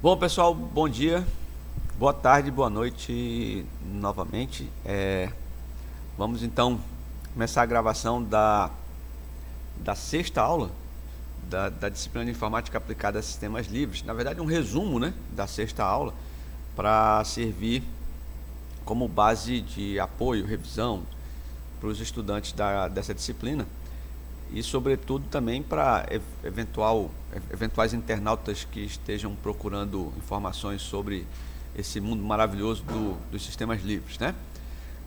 Bom, pessoal, bom dia, boa tarde, boa noite novamente. Vamos então começar a gravação da sexta aula da disciplina de Informática Aplicada a Sistemas Livres. Na verdade, um resumo, né, da sexta aula para servir como base de apoio, revisão para os estudantes dessa disciplina e, sobretudo, também para eventuais internautas que estejam procurando informações sobre esse mundo maravilhoso dos sistemas livres, né?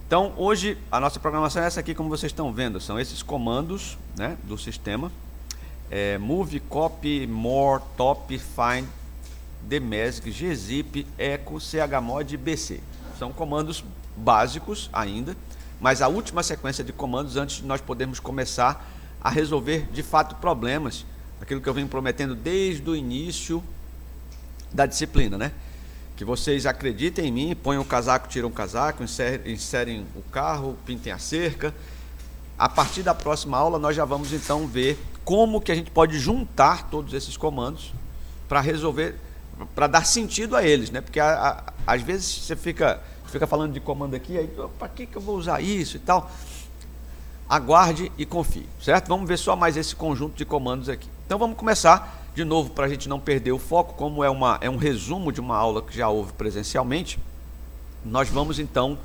Então, hoje, a nossa programação é essa aqui, como vocês estão vendo. São esses comandos, né, do sistema. Move, copy, more, top, find, dmesg, gzip, echo, chmod e bc. São comandos básicos ainda, mas a última sequência de comandos antes de nós podermos começar a resolver de fato problemas, aquilo que eu venho prometendo desde o início da disciplina, né? Que vocês acreditem em mim, ponham o casaco, tiram o casaco, inserem o carro, pintem a cerca. A partir da próxima aula nós já vamos então ver como que a gente pode juntar todos esses comandos para resolver, para dar sentido a eles, né? Porque às vezes você fica falando de comando aqui, aí para que eu vou usar isso e tal? Aguarde e confie, certo? Vamos ver só mais esse conjunto de comandos aqui. Então vamos começar de novo para a gente não perder o foco, como é um resumo de uma aula que já houve presencialmente. Nós vamos então,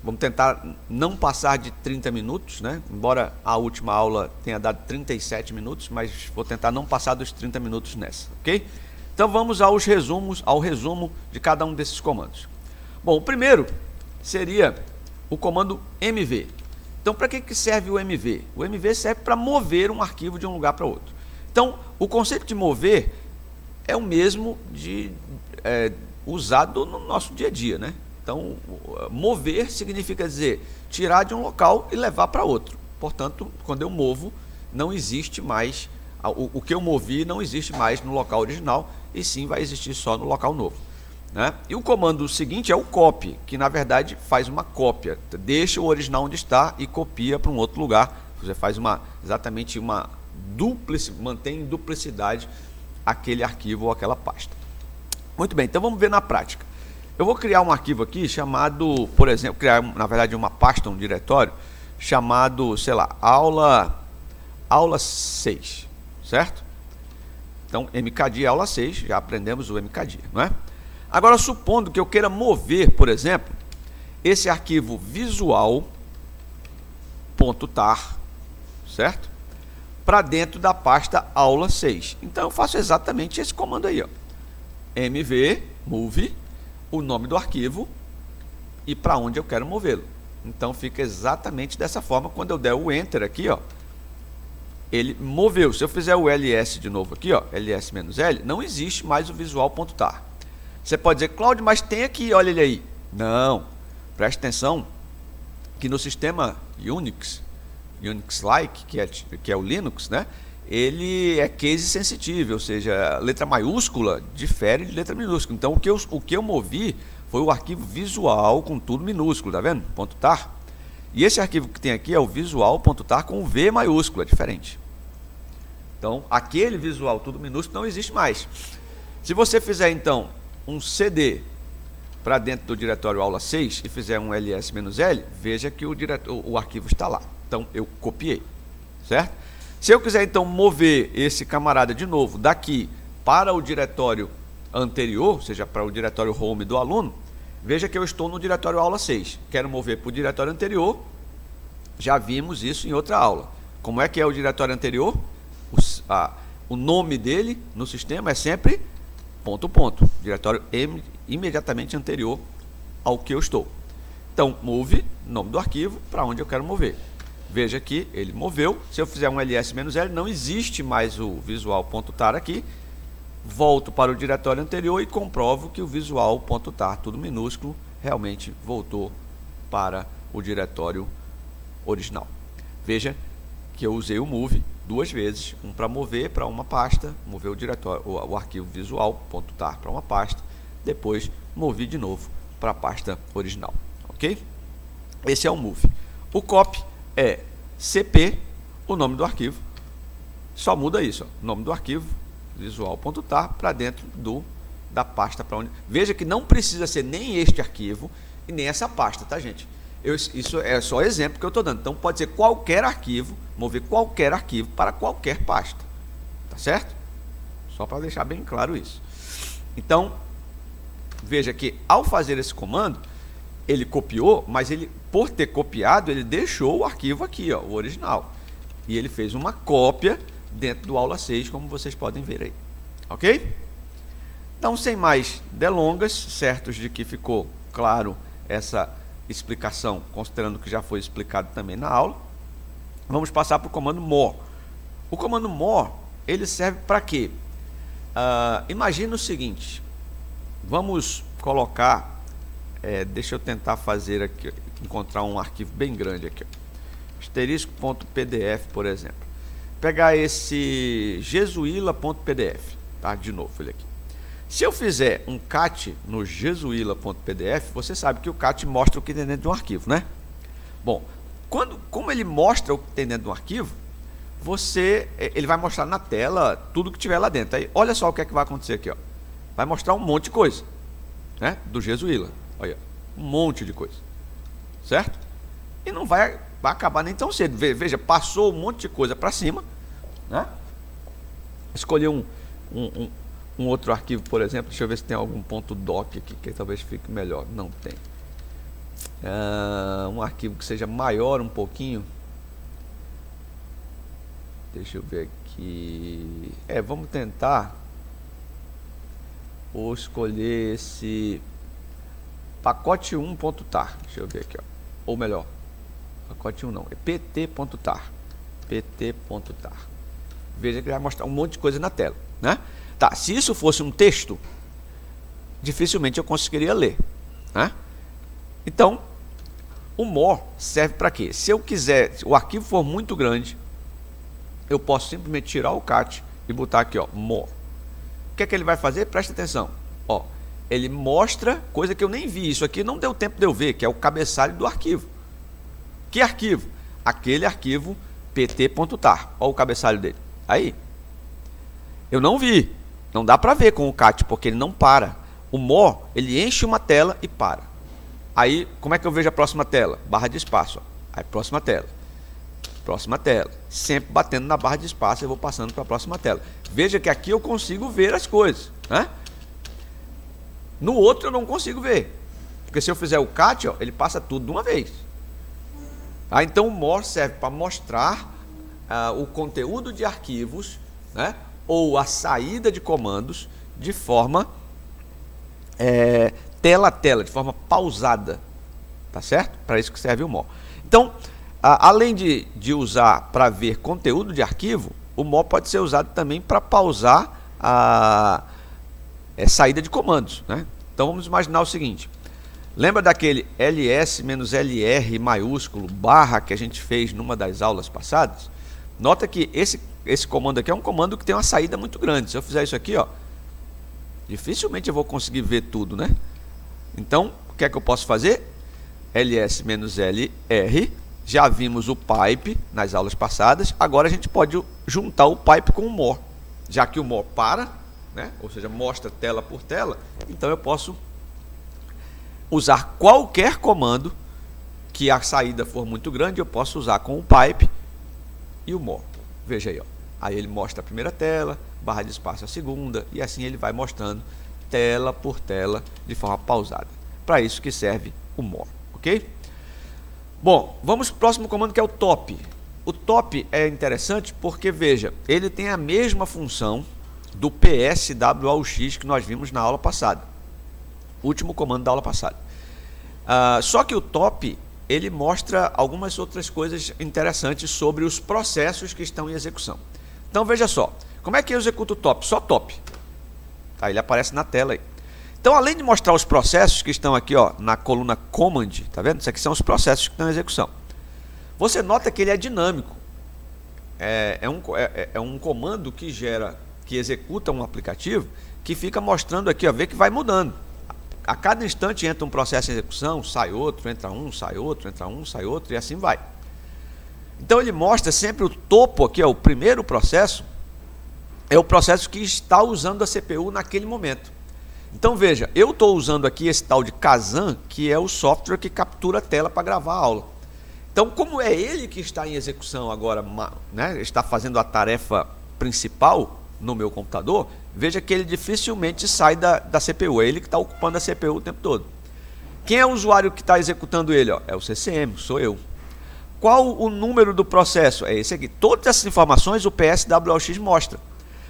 vamos tentar não passar de 30 minutos, né? Embora a última aula tenha dado 37 minutos, mas vou tentar não passar dos 30 minutos nessa, ok? Então vamos ao resumo de cada um desses comandos. Bom, o primeiro seria o comando mv. Então, para que serve o MV? O MV serve para mover um arquivo de um lugar para outro. Então, o conceito de mover é o mesmo usado no nosso dia a dia, né? Então, mover significa dizer tirar de um local e levar para outro. Portanto, quando eu movo, não existe mais, o que eu movi não existe mais no local original, e sim vai existir só no local novo, né? E o comando seguinte é o copy, que na verdade faz uma cópia, deixa o original onde está e copia para um outro lugar. Você faz exatamente uma mantém em duplicidade aquele arquivo ou aquela pasta. Muito bem, então vamos ver na prática. Eu vou criar um arquivo aqui chamado, por exemplo, na verdade uma pasta, um diretório, chamado, sei lá, aula 6, certo? Então, mkdir aula 6, já aprendemos o mkdir, não é? Agora, supondo que eu queira mover, por exemplo, esse arquivo visual.tar, certo? Para dentro da pasta aula 6. Então, eu faço exatamente esse comando aí, ó. mv, move, o nome do arquivo e para onde eu quero movê-lo. Então, fica exatamente dessa forma. Quando eu der o Enter aqui, ó, ele moveu. Se eu fizer o ls de novo aqui, ó, ls-l, não existe mais o visual.tar. Você pode dizer, Cláudio, mas tem aqui, olha ele aí. Não, preste atenção que no sistema Unix-like, que é o Linux, né? Ele é case sensitivo, ou seja, letra maiúscula difere de letra minúscula. Então, o que eu movi foi o arquivo visual com tudo minúsculo, tá vendo? .tar. E esse arquivo que tem aqui é o visual.tar com o V maiúsculo, é diferente. Então, aquele visual tudo minúsculo não existe mais. Se você fizer, então, um cd para dentro do diretório aula 6 e fizer um ls-l, veja que o arquivo está lá. Então, eu copiei, certo? Se eu quiser, então, mover esse camarada de novo daqui para o diretório anterior, ou seja, para o diretório home do aluno, veja que eu estou no diretório aula 6. Quero mover para o diretório anterior, já vimos isso em outra aula. Como é que é o diretório anterior? O nome dele no sistema é sempre ... diretório imediatamente anterior ao que eu estou. Então, move, nome do arquivo, para onde eu quero mover. Veja que ele moveu. Se eu fizer um ls-l, não existe mais o visual.tar aqui. Volto para o diretório anterior e comprovo que o visual.tar, tudo minúsculo, realmente voltou para o diretório original. Veja que eu usei o move duas vezes, um para mover para uma pasta, mover o diretório, o arquivo visual.tar para uma pasta, depois movi de novo para a pasta original, ok? Esse é o move. O copy cp, o nome do arquivo, só muda isso, ó, nome do arquivo visual.tar para dentro da pasta para onde. Veja que não precisa ser nem este arquivo e nem essa pasta, tá, gente? Isso é só exemplo que eu estou dando. Então pode ser qualquer arquivo, mover qualquer arquivo para qualquer pasta, tá certo? Só para deixar bem claro isso. Então veja que ao fazer esse comando ele copiou, mas ele, por ter copiado, ele deixou o arquivo aqui, ó, o original. E ele fez uma cópia dentro do aula 6, como vocês podem ver aí. Ok? Então, sem mais delongas, certos de que ficou claro essa explicação, considerando que já foi explicado também na aula, vamos passar para o comando more. O comando more, ele serve para quê? Imagina o seguinte, vamos colocar, deixa eu tentar fazer aqui, encontrar um arquivo bem grande aqui, asterisco.pdf, por exemplo. Pegar esse jesuila.pdf, tá? De novo, ele aqui. Se eu fizer um cat no jesuila.pdf, você sabe que o cat mostra o que tem dentro de um arquivo, né? Bom, como ele mostra o que tem dentro de um arquivo, ele vai mostrar na tela tudo que tiver lá dentro. Aí, olha só o que é que vai acontecer aqui, ó. Vai mostrar um monte de coisa, né? Do Jesuila. Olha, um monte de coisa, certo? E não vai acabar nem tão cedo. Veja, passou um monte de coisa para cima, né? Escolher um outro arquivo, por exemplo. Deixa eu ver se tem algum ponto doc aqui que talvez fique melhor. Não tem. Um arquivo que seja maior um pouquinho. Deixa eu ver aqui. Vamos tentar ou escolher esse pacote 1.tar. Deixa eu ver aqui, ó. Ou melhor, pacote 1 não, é pt.tar. pt.tar. Veja que vai mostrar um monte de coisa na tela, né? Tá, se isso fosse um texto, dificilmente eu conseguiria ler, né? Então, o more serve para quê? Se eu quiser, se o arquivo for muito grande, eu posso simplesmente tirar o cat e botar aqui, ó, more. O que é que ele vai fazer? Presta atenção, ó. Ele mostra coisa que eu nem vi. Isso aqui não deu tempo de eu ver, que é o cabeçalho do arquivo. Que arquivo? Aquele arquivo pt.tar. Olha o cabeçalho dele. Aí. Eu não vi. Não dá para ver com o cat, porque ele não para. O more, ele enche uma tela e para. Aí, como é que eu vejo a próxima tela? Barra de espaço. Ó. Aí, próxima tela. Próxima tela. Sempre batendo na barra de espaço, eu vou passando para a próxima tela. Veja que aqui eu consigo ver as coisas, né? No outro eu não consigo ver, porque se eu fizer o cat, ó, ele passa tudo de uma vez. Então o more serve para mostrar o conteúdo de arquivos, né, ou a saída de comandos de forma tela a tela, de forma pausada, tá certo? Para isso que serve o more. Então, além de usar para ver conteúdo de arquivo, o more pode ser usado também para pausar saída de comandos, né? Então vamos imaginar o seguinte, lembra daquele ls-lr maiúsculo barra que a gente fez numa das aulas passadas? Nota que esse comando aqui é um comando que tem uma saída muito grande. Se eu fizer isso aqui, ó, dificilmente eu vou conseguir ver tudo, né? Então, o que é que eu posso fazer? ls-lr, já vimos o pipe nas aulas passadas, agora a gente pode juntar o pipe com o more, já que o more para, né? Ou seja, mostra tela por tela, então eu posso usar qualquer comando que a saída for muito grande, eu posso usar com o pipe e o more. Veja aí, ó. Aí ele mostra a primeira tela, barra de espaço a segunda, e assim ele vai mostrando tela por tela de forma pausada. Para isso que serve o more, ok? Bom, vamos para o próximo comando, que é o top. O top é interessante porque, veja, ele tem a mesma função do PSWAUX que nós vimos na aula passada, último comando da aula passada. Só que o top, ele mostra algumas outras coisas interessantes sobre os processos que estão em execução. Então veja só, como é que eu executo o top? Só top. Tá, ele aparece na tela aí. Então, além de mostrar os processos que estão aqui, ó, na coluna command, tá vendo? Isso aqui são os processos que estão em execução. Você nota que ele é dinâmico. É um comando que executa um aplicativo que fica mostrando aqui, ó, vê que vai mudando. A cada instante entra um processo em execução, sai outro, entra um, sai outro, entra um, sai outro, e assim vai. Então ele mostra sempre o topo aqui, ó, o primeiro processo, é o processo que está usando a CPU naquele momento. Então veja, eu estou usando aqui esse tal de Kazan, que é o software que captura a tela para gravar a aula. Então, como é ele que está em execução agora, né, está fazendo a tarefa principal no meu computador, veja que ele dificilmente sai da CPU, é ele que está ocupando a CPU o tempo todo. Quem é o usuário que está executando ele? Ó? É o CCM, sou eu. Qual o número do processo? É esse aqui. Todas essas informações o PSWOX mostra,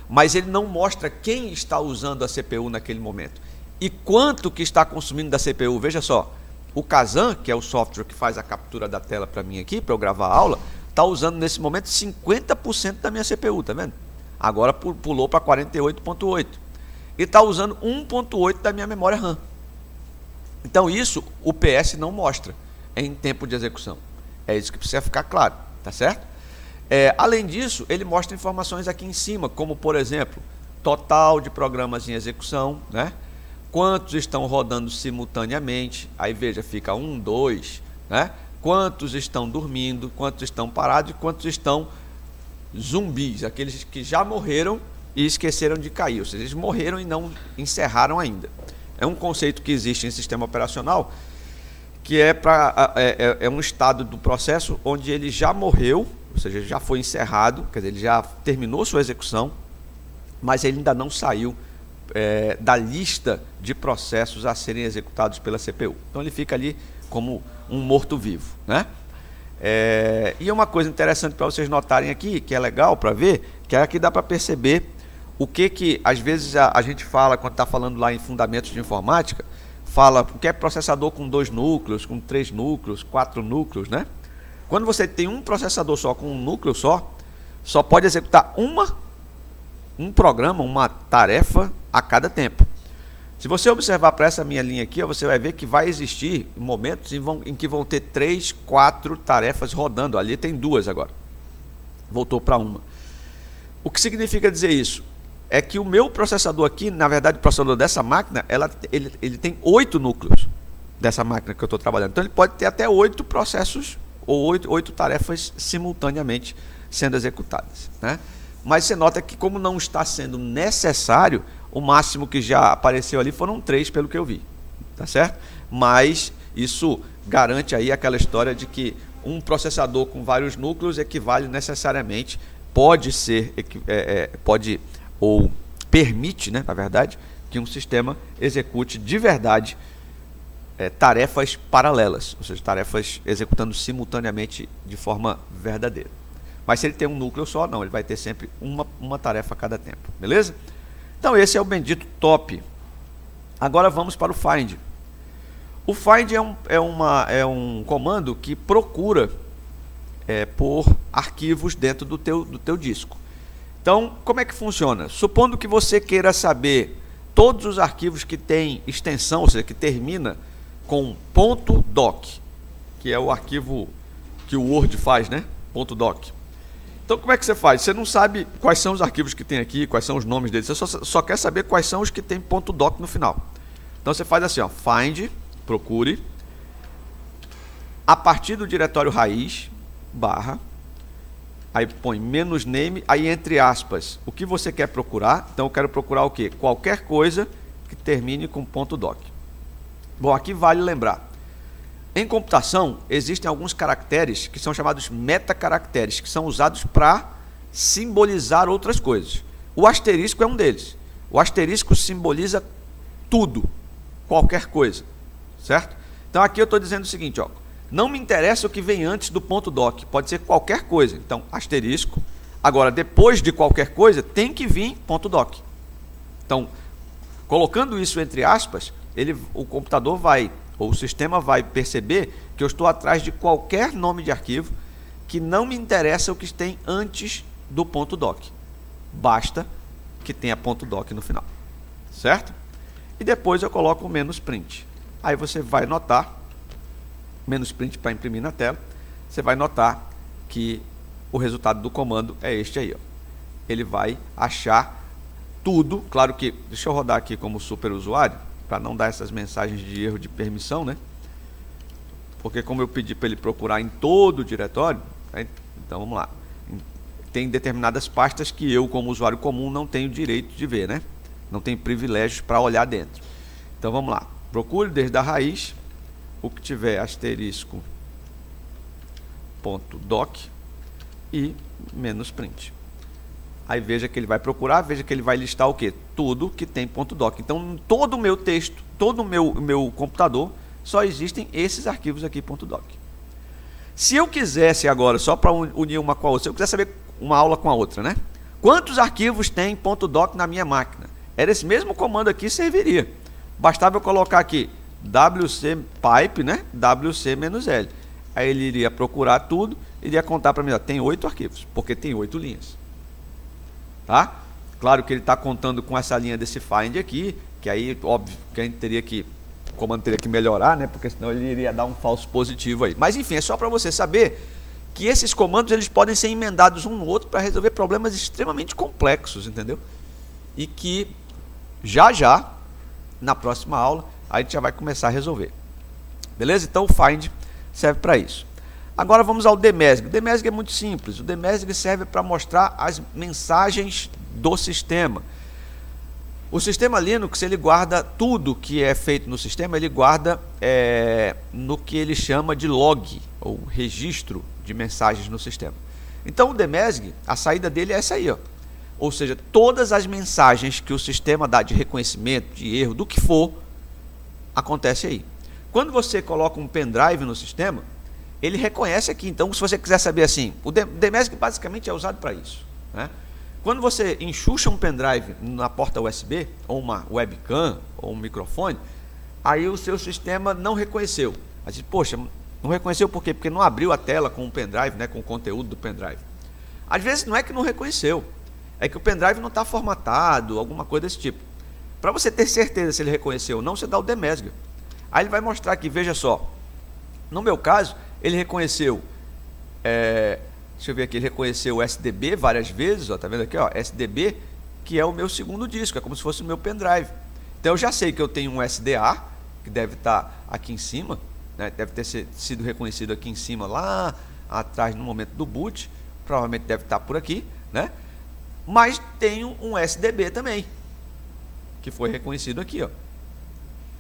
mas ele não mostra quem está usando a CPU naquele momento e quanto que está consumindo da CPU. Veja só, o Kazan, que é o software que faz a captura da tela para mim aqui, para eu gravar a aula, está usando nesse momento 50% da minha CPU, tá vendo? Agora pulou para 48.8 e está usando 1.8 da minha memória RAM. Então isso o PS não mostra em tempo de execução. É isso que precisa ficar claro, tá certo? Além disso, ele mostra informações aqui em cima, como por exemplo, total de programas em execução, né? Quantos estão rodando simultaneamente, aí veja, fica 1, 2, né? Quantos estão dormindo, quantos estão parados e quantos estão zumbis, aqueles que já morreram e esqueceram de cair, ou seja, eles morreram e não encerraram ainda. É um conceito que existe em sistema operacional, que é um estado do processo onde ele já morreu, ou seja, já foi encerrado, quer dizer, ele já terminou sua execução, mas ele ainda não saiu da lista de processos a serem executados pela CPU. Então ele fica ali como um morto-vivo, né? E uma coisa interessante para vocês notarem aqui, que é legal para ver, que aqui dá para perceber o que às vezes a gente fala, quando está falando lá em fundamentos de informática, fala o que é processador com 2 núcleos, com 3 núcleos, 4 núcleos, né? Quando você tem um processador só, com um núcleo só pode executar um programa, uma tarefa a cada tempo. Se você observar para essa minha linha aqui, você vai ver que vai existir momentos em que vão ter 3, 4 tarefas rodando. Ali tem 2 agora. Voltou para uma. O que significa dizer isso? É que o meu processador aqui, na verdade o processador dessa máquina, ele tem 8 núcleos dessa máquina que eu estou trabalhando. Então ele pode ter até 8 processos ou 8 tarefas simultaneamente sendo executadas, né? Mas você nota que, como não está sendo necessário, o máximo que já apareceu ali foram 3, pelo que eu vi, tá certo? Mas isso garante aí aquela história de que um processador com vários núcleos equivale necessariamente, pode ou permite, né, na verdade, que um sistema execute de verdade tarefas paralelas, ou seja, tarefas executando simultaneamente de forma verdadeira. Mas se ele tem um núcleo só, não, ele vai ter sempre uma tarefa a cada tempo, beleza? Então esse é o bendito top. Agora vamos para o find. O find é um comando que procura por arquivos dentro do teu disco. Então, como é que funciona? Supondo que você queira saber todos os arquivos que tem extensão, ou seja, que termina com .doc, que é o arquivo que o Word faz, né? .doc. Então, como é que você faz? Você não sabe quais são os arquivos que tem aqui, quais são os nomes deles, você só quer saber quais são os que tem .doc no final. Então, você faz assim, ó, find, procure, a partir do diretório raiz, /, aí põe "-name", aí entre aspas, o que você quer procurar. Então eu quero procurar o quê? Qualquer coisa que termine com .doc. Bom, aqui vale lembrar, em computação existem alguns caracteres que são chamados metacaracteres, que são usados para simbolizar outras coisas. O asterisco é um deles. O asterisco simboliza tudo, qualquer coisa, certo? Então aqui eu estou dizendo o seguinte, ó, não me interessa o que vem antes do .doc, pode ser qualquer coisa. Então, asterisco. Agora, depois de qualquer coisa, tem que vir .doc. Então, colocando isso entre aspas, o computador ou o sistema vai perceber que eu estou atrás de qualquer nome de arquivo que não me interessa o que tem antes do .doc. Basta que tenha .doc no final, certo? E depois eu coloco o "-print". Aí você vai notar, "-print" para imprimir na tela, você vai notar que o resultado do comando é este aí, ó. Ele vai achar tudo, claro que, deixa eu rodar aqui como superusuário, para não dar essas mensagens de erro de permissão, né? Porque como eu pedi para ele procurar em todo o diretório, então vamos lá, tem determinadas pastas que eu, como usuário comum, não tenho direito de ver, né? Não tenho privilégios para olhar dentro. Então vamos lá. Procure desde a raiz o que tiver asterisco .doc e -print. Aí veja que ele vai procurar, veja que ele vai listar o quê? Tudo que tem .doc. Então, todo o meu texto, todo o meu computador, só existem esses arquivos aqui .doc. Se eu quisesse agora, só para unir uma com a outra, se eu quiser saber uma aula com a outra, né? Quantos arquivos tem .doc na minha máquina? Era esse mesmo comando aqui serviria. Bastava eu colocar aqui wcpipe, né? wc-l. Aí ele iria procurar tudo, iria contar para mim, ó, tem 8 arquivos, porque tem 8 linhas. Tá? Claro que ele está contando com essa linha desse find aqui, que aí, óbvio, que a gente teria que, o comando teria que melhorar, né? Porque senão ele iria dar um falso positivo aí. Mas enfim, é só para você saber que esses comandos eles podem ser emendados um no outro para resolver problemas extremamente complexos, entendeu? E que já, na próxima aula, a gente já vai começar a resolver. Beleza? Então o find serve para isso. Agora vamos ao demesg. O demesg é muito simples. O demesg serve para mostrar as mensagens do sistema. O sistema Linux, ele guarda tudo que é feito no sistema, ele guarda no que ele chama de log, ou registro de mensagens no sistema. Então o demesg, a saída dele é essa aí, ó. Ou seja, todas as mensagens que o sistema dá de reconhecimento, de erro, do que for, acontece aí. Quando você coloca um pendrive no sistema, ele reconhece aqui. Então, se você quiser saber assim, o demesg basicamente é usado para isso, né? Quando você enxuxa um pendrive na porta USB, ou uma webcam, ou um microfone, aí o seu sistema não reconheceu. Aí diz, poxa, não reconheceu por quê? Porque não abriu a tela com o pendrive, né, com o conteúdo do pendrive. Às vezes não é que não reconheceu, é que o pendrive não está formatado, alguma coisa desse tipo. Para você ter certeza se ele reconheceu ou não, você dá o demesg. Aí ele vai mostrar aqui, veja só. No meu caso, ele reconheceu, deixa eu ver aqui, ele reconheceu o SDB várias vezes, ó, tá vendo aqui, ó, SDB, que é o meu segundo disco, é como se fosse o meu pendrive. Então eu já sei que eu tenho um SDA, que deve estar aqui em cima, né, deve ter sido reconhecido aqui em cima, lá atrás no momento do boot, provavelmente deve estar por aqui, né? Mas tenho um SDB também, que foi reconhecido aqui, ó.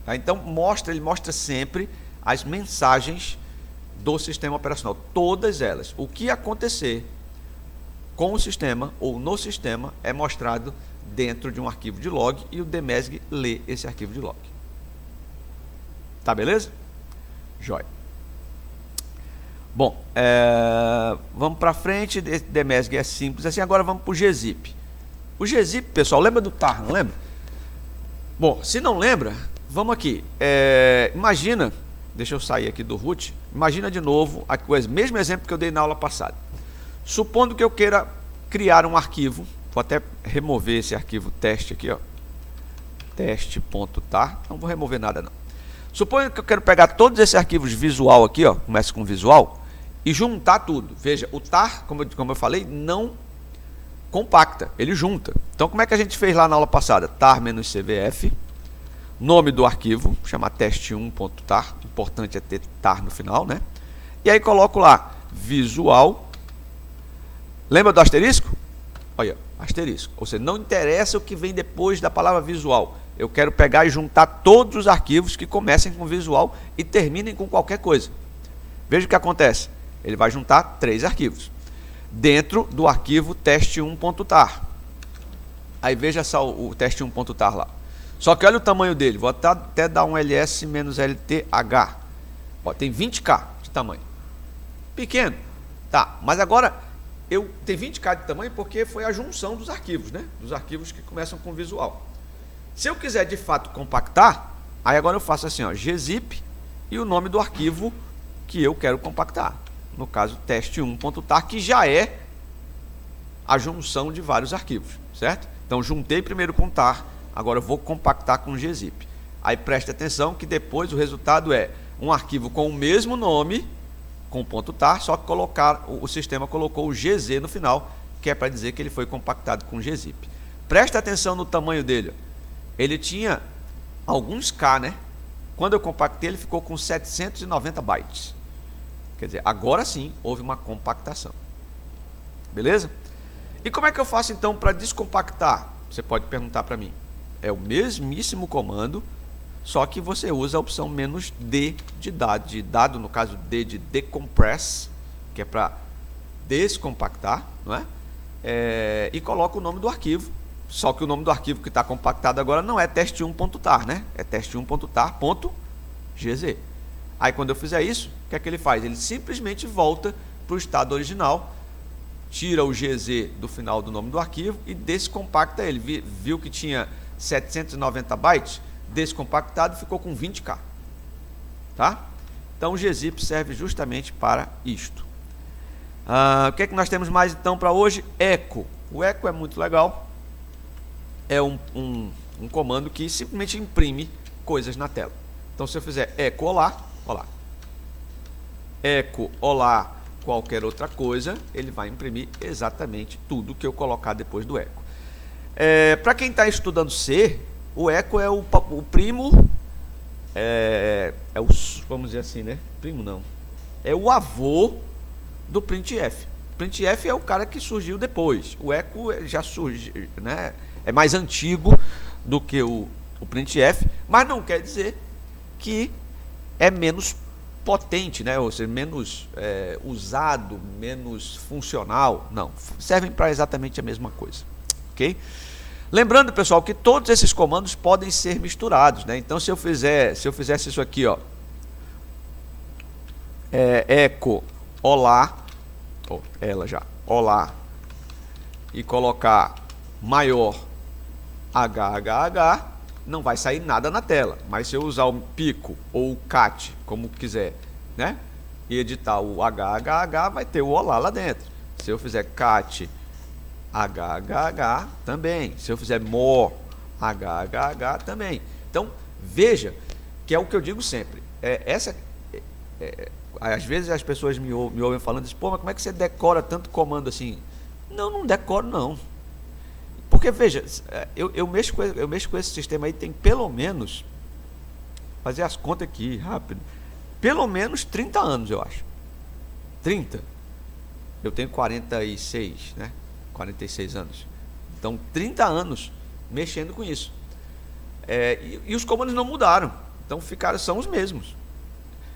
Tá? Então ele mostra sempre as mensagens do sistema operacional, todas elas. O que acontecer com o sistema ou no sistema é mostrado dentro de um arquivo de log e o demesg lê esse arquivo de log. Tá, beleza? Jóia. Bom, vamos para frente. Demesg é simples assim. Agora vamos para o gzip. O gzip, pessoal, lembra do tar, não lembra? Bom, se não lembra, vamos aqui. Imagina, deixa eu sair aqui do root. Imagina de novo o mesmo exemplo que eu dei na aula passada. Supondo que eu queira criar um arquivo, vou até remover esse arquivo teste aqui, ó, teste.tar, não vou remover nada não. Suponho que eu quero pegar todos esses arquivos visual aqui, ó, começa com visual, e juntar tudo. Veja, o tar, como eu falei, não compacta, ele junta. Então como é que a gente fez lá na aula passada? tar-cvf, nome do arquivo, chama teste1.tar, importante é ter tar no final, né? E aí coloco lá, visual, lembra do asterisco? Olha, asterisco, ou seja, não interessa o que vem depois da palavra visual, eu quero pegar e juntar todos os arquivos que comecem com visual e terminem com qualquer coisa. Veja o que acontece, ele vai juntar 3 arquivos, dentro do arquivo teste1.tar, aí veja só o teste1.tar lá. Só que olha o tamanho dele, vou até dar um ls-lth, ó, tem 20k de tamanho, pequeno, tá, mas agora tem 20k de tamanho porque foi a junção dos arquivos, né, dos arquivos que começam com visual. Se eu quiser de fato compactar, aí agora eu faço assim, ó, gzip e o nome do arquivo que eu quero compactar, no caso teste1.tar, que já é a junção de vários arquivos, certo? Então juntei primeiro com tar, agora eu vou compactar com gzip. Aí preste atenção que depois o resultado é um arquivo com o mesmo nome, com .tar, só que o sistema colocou o gz no final, que é para dizer que ele foi compactado com gzip. Preste atenção no tamanho dele. Ele tinha alguns K, né? Quando eu compactei, ele ficou com 790 bytes. Quer dizer, agora sim houve uma compactação. Beleza? E como é que eu faço então para descompactar? Você pode perguntar para mim. É o mesmíssimo comando, só que você usa a opção "-d" de dado, no caso D de decompress, que é para descompactar, não é? E coloca o nome do arquivo. Só que o nome do arquivo que está compactado agora não é teste1.tar, né? É teste1.tar.gz. Aí quando eu fizer isso, o que é que ele faz? Ele simplesmente volta para o estado original, tira o GZ do final do nome do arquivo e descompacta ele. Viu que tinha 790 bytes? Descompactado, ficou com 20K. Tá? Então o gzip serve justamente para isto. O que é que nós temos mais então para hoje? Echo. O echo é muito legal. É um comando que simplesmente imprime coisas na tela. Então se eu fizer echo olá, echo olá qualquer outra coisa, ele vai imprimir exatamente tudo que eu colocar depois do echo. Para quem está estudando C, o echo é o primo, vamos dizer assim, né? Primo não. É o avô do printf. Printf é o cara que surgiu depois. O echo já surgiu, né? É mais antigo do que o printf, mas não quer dizer que é menos potente, né? Ou seja, menos usado, menos funcional. Não, servem para exatamente a mesma coisa. Ok? Lembrando, pessoal, que todos esses comandos podem ser misturados, né? Então, se eu fizesse isso aqui, ó, echo olá, olá, e colocar maior HHH, não vai sair nada na tela. Mas se eu usar o pico ou o cat, como quiser, né, e editar o HHH, vai ter o olá lá dentro. Se eu fizer cat HHH, também. Se eu fizer more HHH, também. Então, veja que é o que eu digo sempre. Às vezes as pessoas me ouvem falando assim, pô, mas como é que você decora tanto comando assim? Não decoro, não. Porque, veja, eu mexo com esse sistema aí, tem pelo menos, fazer as contas aqui, rápido, pelo menos 30 anos, eu acho. 30. Eu tenho 46, né? 46 anos. Então, 30 anos mexendo com isso. E os comandos não mudaram. Então, são os mesmos.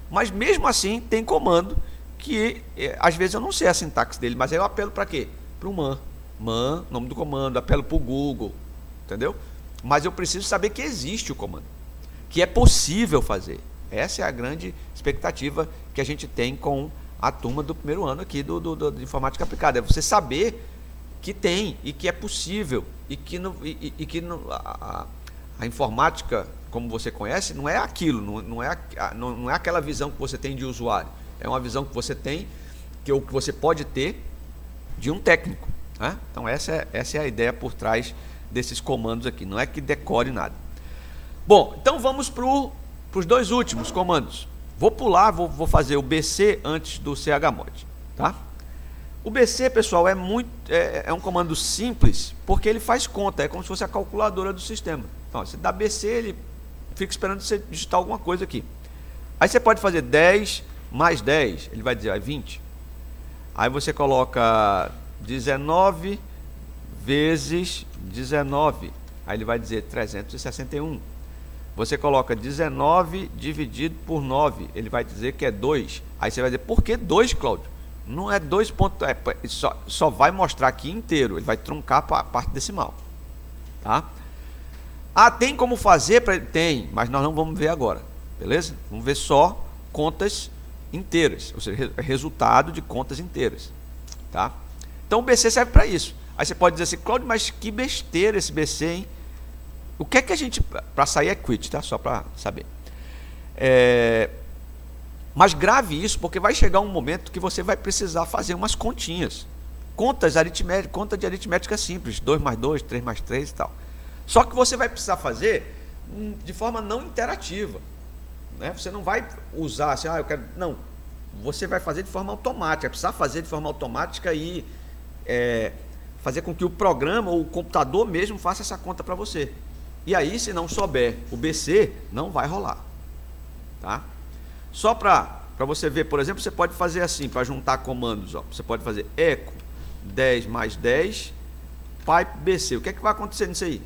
Mas, mesmo assim, tem comando que, às vezes, eu não sei a sintaxe dele, mas aí eu apelo para quê? Para o man, nome do comando, apelo para o Google, entendeu? Mas eu preciso saber que existe o comando, que é possível fazer. Essa é a grande expectativa que a gente tem com a turma do primeiro ano aqui do Informática Aplicada. É você saber que tem e que é possível e que a informática, como você conhece, não é aquilo, não é aquela visão que você tem de usuário. É uma visão que você tem, que você pode ter de um técnico. Né? Então essa é a ideia por trás desses comandos aqui, não é que decore nada. Bom, então vamos para os dois últimos comandos. Vou pular, vou fazer o BC antes do chmod. Tá? O BC, pessoal, é um comando simples, porque ele faz conta, é como se fosse a calculadora do sistema. Então, você dá BC, ele fica esperando você digitar alguma coisa aqui. Aí você pode fazer 10 mais 10, ele vai dizer 20. Aí você coloca 19 vezes 19, aí ele vai dizer 361. Você coloca 19 dividido por 9, ele vai dizer que é 2. Aí você vai dizer, por que 2, Cláudio? Não é 2 pontos, só vai mostrar aqui inteiro, ele vai truncar para a parte decimal. Tá? Tem como fazer? Tem, mas nós não vamos ver agora, beleza? Vamos ver só contas inteiras, ou seja, resultado de contas inteiras. Tá? Então o BC serve para isso. Aí você pode dizer assim, Cláudio, mas que besteira esse BC, hein? O que é que a gente... Para sair é quit, tá? Só para saber. Mas grave isso, porque vai chegar um momento que você vai precisar fazer umas continhas. Conta de aritmética simples, 2 mais 2, 3 mais 3 e tal. Só que você vai precisar fazer de forma não interativa. Né? Você não vai usar assim, eu quero... Não, você vai fazer de forma automática. Vai precisar fazer de forma automática e fazer com que o programa ou o computador mesmo faça essa conta para você. E aí, se não souber o BC, não vai rolar. Tá? Só para você ver, por exemplo, você pode fazer assim, para juntar comandos. Ó, você pode fazer echo 10 mais 10 pipe BC. O que é que vai acontecer nisso aí?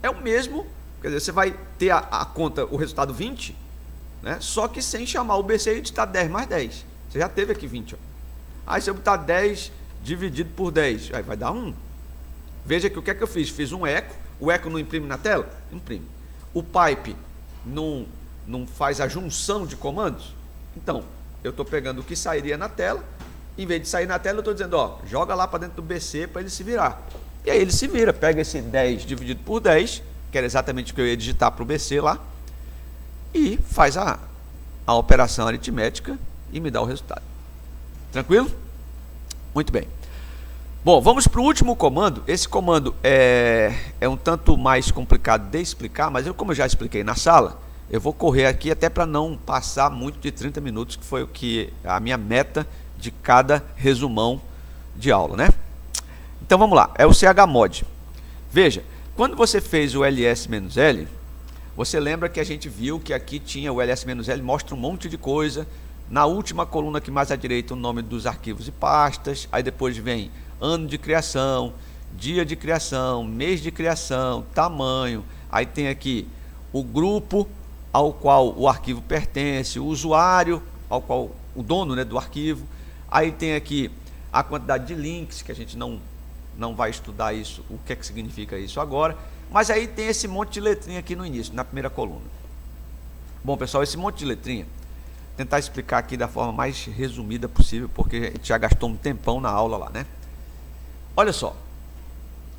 É o mesmo, quer dizer, você vai ter a conta, o resultado 20, né? Só que sem chamar o BC e digitar 10 mais 10. Você já teve aqui 20. Ó. Aí se eu botar 10 dividido por 10, aí vai dar 1. Veja que o que é que eu fiz? Fiz um eco. O eco não imprime na tela? Imprime. O pipe não faz a junção de comandos? Então, eu estou pegando o que sairia na tela. Em vez de sair na tela, eu estou dizendo, ó, joga lá para dentro do BC para ele se virar. E aí ele se vira, pega esse 10 dividido por 10, que era exatamente o que eu ia digitar para o BC lá, e faz a operação aritmética e me dá o resultado. Tranquilo? Muito bem. Bom, vamos para o último comando. Esse comando é um tanto mais complicado de explicar, mas como eu já expliquei na sala, eu vou correr aqui até para não passar muito de 30 minutos, que foi a minha meta de cada resumão de aula, né? Então vamos lá, é o chmod. Veja, quando você fez o ls-l, você lembra que a gente viu que aqui tinha o ls-l, mostra um monte de coisa. Na última coluna aqui mais à direita, o nome dos arquivos e pastas. Aí depois vem ano de criação, dia de criação, mês de criação, tamanho. Aí tem aqui o grupo ao qual o arquivo pertence, o usuário ao qual o dono, né, do arquivo. Aí tem aqui a quantidade de links, que a gente não vai estudar isso, o que é que significa isso agora. Mas aí tem esse monte de letrinha aqui no início, na primeira coluna. Bom, pessoal, esse monte de letrinha, tentar explicar aqui da forma mais resumida possível, porque a gente já gastou um tempão na aula lá, né? Olha só.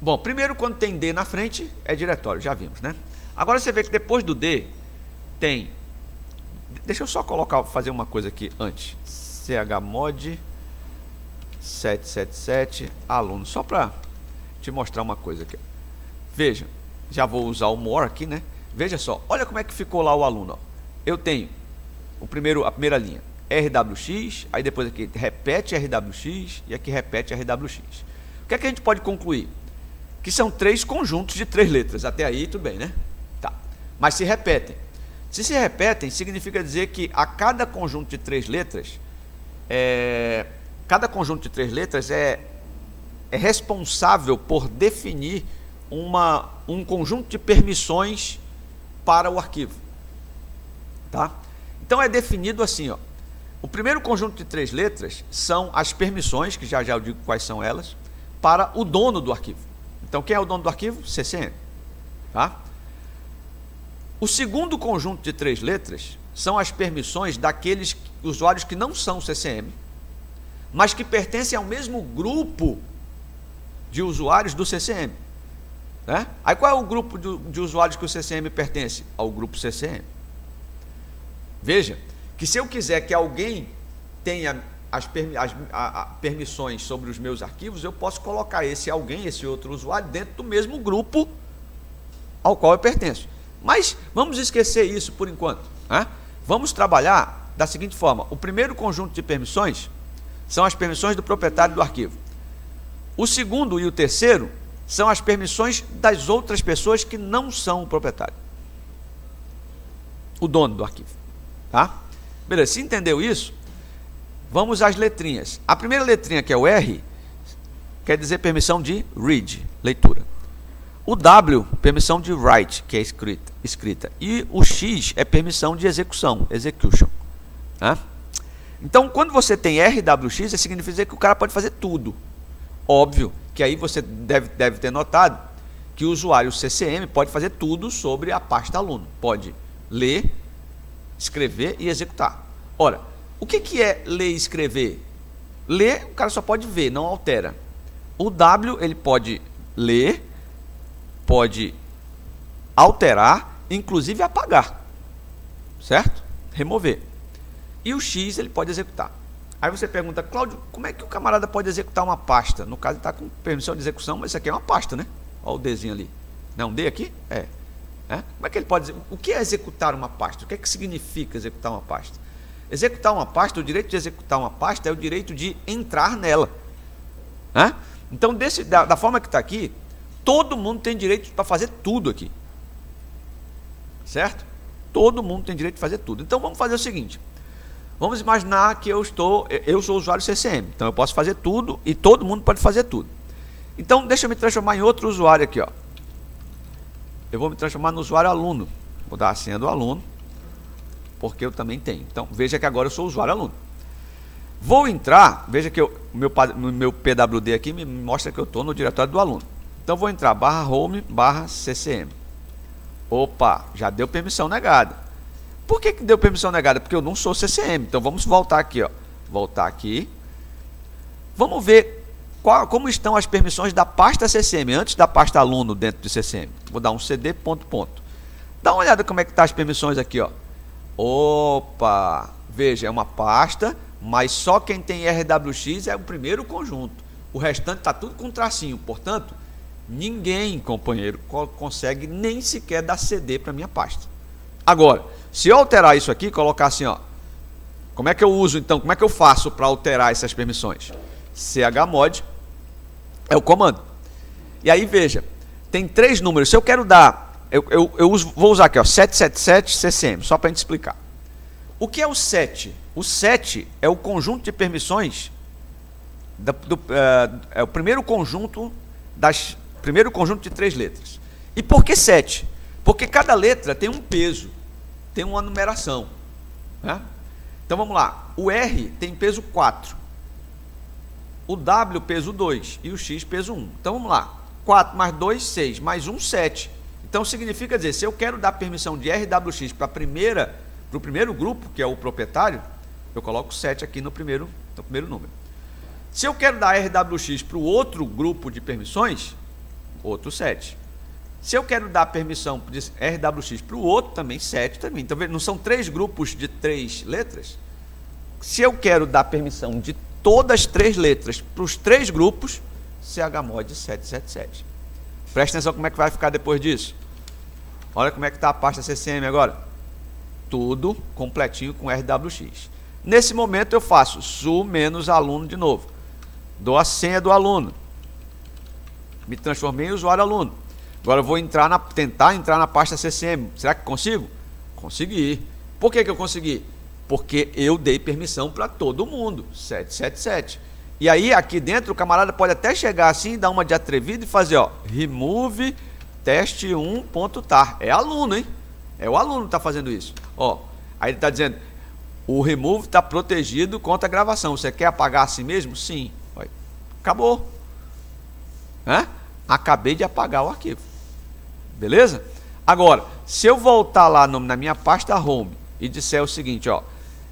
Bom, primeiro, quando tem D na frente, é diretório, já vimos, né? Agora você vê que depois do D tem... Deixa eu só fazer uma coisa aqui antes. chmod 777 aluno, só para te mostrar uma coisa aqui. Veja, já vou usar o more aqui, né? Veja só, olha como é que ficou lá o aluno. Ó. Eu tenho a primeira linha, RWX, aí depois aqui repete RWX e aqui repete RWX. O que é que a gente pode concluir? Que são 3 conjuntos de 3 letras. Até aí tudo bem, né? Tá. Mas se repetem. Se repetem, significa dizer que a cada conjunto de 3 letras, cada conjunto de 3 letras é responsável por definir um conjunto de permissões para o arquivo. Tá? Então é definido assim, ó. O primeiro conjunto de 3 letras são as permissões, que já eu digo quais são elas, para o dono do arquivo. Então quem é o dono do arquivo? CCM. Tá? O segundo conjunto de 3 letras são as permissões daqueles usuários que não são CCM, mas que pertencem ao mesmo grupo de usuários do CCM. Né? Aí qual é o grupo de usuários que o CCM pertence? Ao grupo CCM. Veja, que se eu quiser que alguém tenha as permissões sobre os meus arquivos, eu posso colocar esse alguém, esse outro usuário, dentro do mesmo grupo ao qual eu pertenço. Mas vamos esquecer isso por enquanto. Né? Vamos trabalhar da seguinte forma. O primeiro conjunto de permissões são as permissões do proprietário do arquivo. O segundo e o terceiro são as permissões das outras pessoas que não são o proprietário. O dono do arquivo. Tá? Beleza, se entendeu isso, vamos às letrinhas. A primeira letrinha, que é o R, quer dizer permissão de read, leitura. O W, permissão de write, que é escrita. E o X é permissão de execução, execution. Tá? Então, quando você tem RWX, significa dizer que o cara pode fazer tudo. Óbvio que aí você deve ter notado que o usuário CCM pode fazer tudo sobre a pasta aluno. Pode ler, escrever e executar. Ora, o que é ler e escrever? Ler, o cara só pode ver, não altera. O W, ele pode ler, pode alterar, inclusive apagar. Certo? Remover. E o X, ele pode executar. Aí você pergunta, Cláudio, como é que o camarada pode executar uma pasta? No caso, ele está com permissão de execução, mas isso aqui é uma pasta, né? Olha o Dzinho ali. Não é um D aqui? É. Como é que ele pode dizer? O que é executar uma pasta? O que é que significa executar uma pasta? Executar uma pasta, o direito de executar uma pasta é o direito de entrar nela. Então, da forma que está aqui, todo mundo tem direito para fazer tudo aqui. Certo? Todo mundo tem direito de fazer tudo. Então, vamos fazer o seguinte. Vamos imaginar que eu sou usuário CCM. Então, eu posso fazer tudo e todo mundo pode fazer tudo. Então, deixa eu me transformar em outro usuário aqui, ó. Eu vou me transformar no usuário aluno. Vou dar a senha do aluno, porque eu também tenho. Então, veja que agora eu sou usuário aluno. Vou entrar, veja que o meu PWD aqui me mostra que eu estou no diretório do aluno. Então, vou entrar /home/ccm. Opa, já deu permissão negada. Por que deu permissão negada? Porque eu não sou CCM. Então, vamos voltar aqui, ó. Voltar aqui. Vamos ver como estão as permissões da pasta CCM, antes da pasta aluno dentro do CCM. Vou dar um cd ponto. Dá uma olhada como é que estão as permissões aqui, ó. Opa, veja, é uma pasta, mas só quem tem RWX é o primeiro conjunto. O restante está tudo com tracinho. Portanto, ninguém, companheiro, consegue nem sequer dar CD para minha pasta. Agora, se eu alterar isso aqui, colocar assim, ó. Como é que eu uso então? Como é que eu faço para alterar essas permissões? chmod é o comando. E aí, veja, tem 3 números. Se eu quero dar, vou usar aqui, ó, 777 CCM, só para a gente explicar. O que é o 7? O 7 é o conjunto de permissões, é o primeiro conjunto de 3 letras. E por que 7? Porque cada letra tem um peso, tem uma numeração, né? Então vamos lá, o R tem peso 4, o W peso 2 e o X peso 1. Então vamos lá, 4 mais 2, 6, mais 1, 7. Então significa dizer, se eu quero dar permissão de RWX para o primeiro grupo, que é o proprietário, eu coloco 7 aqui no primeiro número. Se eu quero dar RWX para o outro grupo de permissões, outro 7. Se eu quero dar permissão de RWX para o outro, também 7 também. Então, não são 3 grupos de 3 letras? Se eu quero dar permissão de todas as 3 letras para os 3 grupos, chmod 777. Presta atenção como é que vai ficar depois disso. Olha como é que está a pasta CCM agora. Tudo completinho com RWX. Nesse momento eu faço su-aluno de novo. Dou a senha do aluno. Me transformei em usuário aluno. Agora eu vou tentar entrar na pasta CCM. Será que consigo? Consegui. Por que eu consegui? Porque eu dei permissão para todo mundo. 777. E aí aqui dentro o camarada pode até chegar assim, dar uma de atrevido e fazer, ó, remove teste1.tar. É aluno, hein? É o aluno que está fazendo isso. Ó, aí ele está dizendo, o remove está protegido contra a gravação. Você quer apagar assim mesmo? Sim. Olha, acabou. Acabei de apagar o arquivo. Beleza? Agora, se eu voltar lá na minha pasta home e disser o seguinte, ó,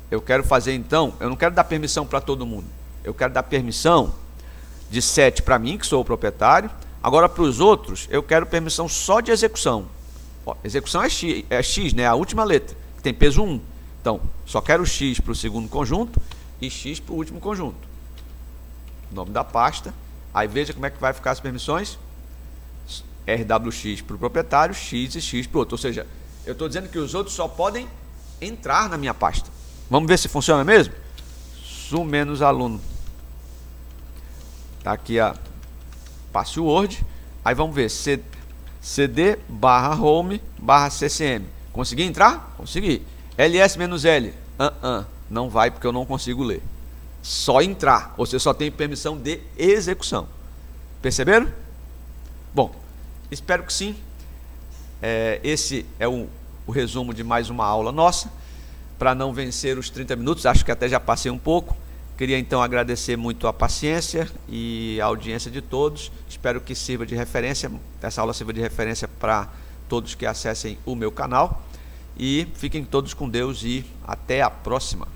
eu quero fazer então, eu não quero dar permissão para todo mundo. Eu quero dar permissão de 7 para mim, que sou o proprietário. Agora, para os outros, eu quero permissão só de execução. Ó, execução é X, né? A última letra, que tem peso 1. Então, só quero X para o segundo conjunto e X para o último conjunto. Nome da pasta. Aí veja como é que vai ficar as permissões. RWX para o proprietário, X e X para o outro. Ou seja, eu estou dizendo que os outros só podem entrar na minha pasta. Vamos ver se funciona mesmo? Su-aluno. Está aqui a password. Aí vamos ver. cd/home/ccm. Consegui entrar? Consegui. ls-l. Não vai porque eu não consigo ler. Só entrar. Você só tem permissão de execução. Perceberam? Bom, espero que sim. Esse é o resumo de mais uma aula nossa. Para não vencer os 30 minutos, acho que até já passei um pouco. Queria então agradecer muito a paciência e a audiência de todos. Espero que sirva de referência, essa aula sirva de referência para todos que acessem o meu canal. E fiquem todos com Deus e até a próxima.